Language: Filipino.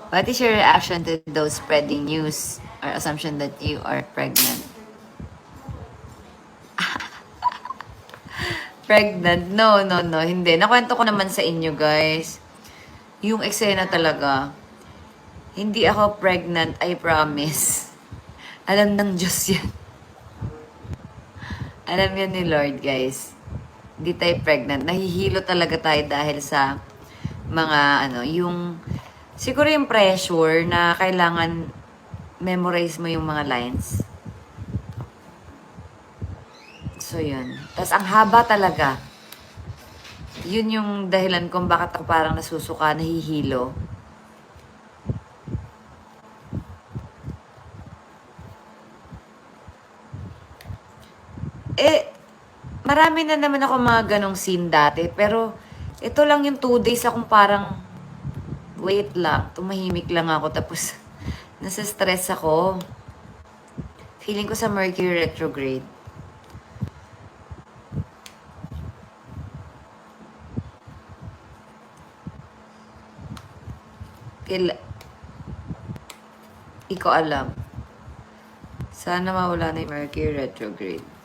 What is your reaction to those spreading news or assumption that you are pregnant? Pregnant? No, no, no. Hindi. Nakwento ko naman sa inyo, guys. Yung eksena talaga. Hindi ako pregnant, I promise. Alam ng Diyos yan. Alam yan ni Lord, guys. Hindi tayo pregnant. Nahihilo talaga tayo dahil sa mga, yung, siguro yung pressure na kailangan memorize mo yung mga lines. So, yun. Tapos, ang haba talaga. Yun yung dahilan kung bakit ako parang nasusuka, nahihilo. Marami na naman ako mga ganong scene dati. Pero, ito lang yung 2 days akong parang, wait lang, tumahimik lang ako. Tapos, nasa stress ako. Feeling ko sa Mercury retrograde. Ikaw alam. Sana mawala na yung Mercury retrograde.